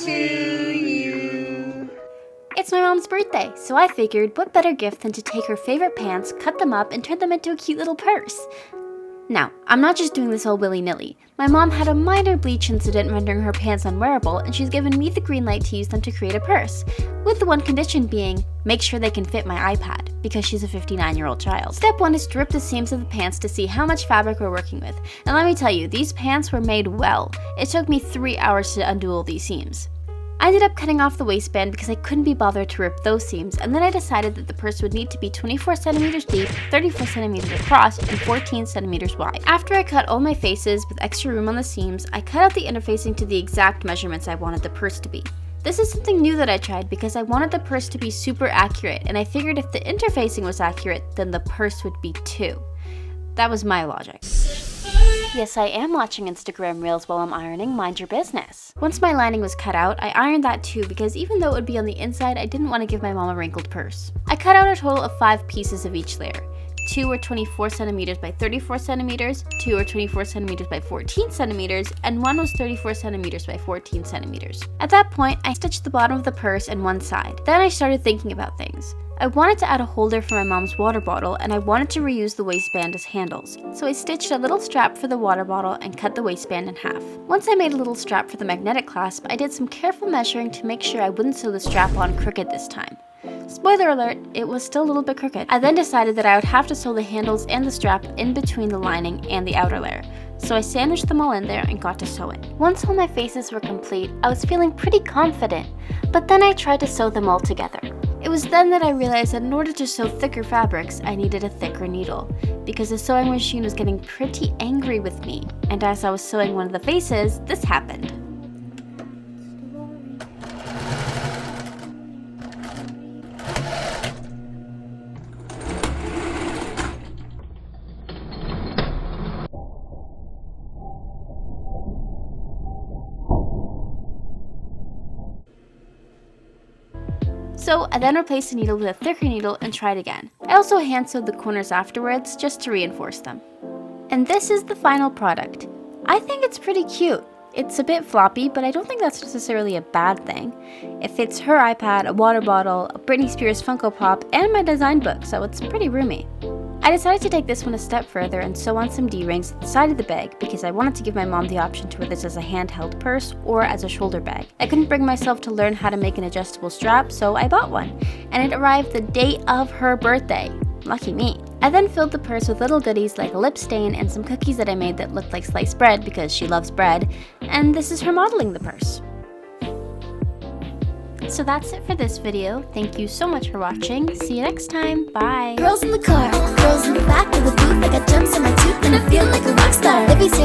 to you. It's my mom's birthday, so I figured what better gift than to take her favorite pants, cut them up, and turn them into a cute little purse. Now, I'm not just doing this all willy-nilly. My mom had a minor bleach incident rendering her pants unwearable, and she's given me the green light to use them to create a purse, with the one condition being, make sure they can fit my iPad, because she's a 59-year-old child. Step 1 is to rip the seams of the pants to see how much fabric we're working with, and let me tell you, these pants were made well. It took me 3 hours to undo all these seams. I ended up cutting off the waistband because I couldn't be bothered to rip those seams, and then I decided that the purse would need to be 24 centimeters deep, 34 centimeters across, and 14 centimeters wide. After I cut all my faces with extra room on the seams, I cut out the interfacing to the exact measurements I wanted the purse to be. This is something new that I tried because I wanted the purse to be super accurate, and I figured if the interfacing was accurate, then the purse would be too. That was my logic. Yes, I am watching Instagram Reels while I'm ironing, mind your business. Once my lining was cut out, I ironed that too because even though it would be on the inside, I didn't want to give my mom a wrinkled purse. I cut out a total of 5 pieces of each layer. 2 were 24 centimeters by 34 centimeters, 2 were 24 centimeters by 14 centimeters, and 1 was 34 centimeters by 14 centimeters. At that point, I stitched the bottom of the purse and one side. Then I started thinking about things. I wanted to add a holder for my mom's water bottle, and I wanted to reuse the waistband as handles. So I stitched a little strap for the water bottle and cut the waistband in half. Once I made a little strap for the magnetic clasp, I did some careful measuring to make sure I wouldn't sew the strap on crooked this time. Spoiler alert, it was still a little bit crooked. I then decided that I would have to sew the handles and the strap in between the lining and the outer layer. So I sandwiched them all in there and got to sewing. Once all my faces were complete, I was feeling pretty confident, but then I tried to sew them all together. It was then that I realized that in order to sew thicker fabrics, I needed a thicker needle, because the sewing machine was getting pretty angry with me, and as I was sewing one of the faces, this happened. So I then replaced the needle with a thicker needle and tried again. I also hand sewed the corners afterwards just to reinforce them. And this is the final product. I think it's pretty cute. It's a bit floppy, but I don't think that's necessarily a bad thing. It fits her iPad, a water bottle, a Britney Spears Funko Pop, and my design book, so it's pretty roomy. I decided to take this one a step further and sew on some D-rings at the side of the bag because I wanted to give my mom the option to wear this as a handheld purse or as a shoulder bag. I couldn't bring myself to learn how to make an adjustable strap, so I bought one, and it arrived the day of her birthday. Lucky me. I then filled the purse with little goodies like a lip stain and some cookies that I made that looked like sliced bread because she loves bread, and this is her modeling the purse. So that's it for this video. Thank you so much for watching. See you next time. Bye. Girls in the car, girls in the back of the booth. I got gems on my tooth and I feel like a rock star. Let me see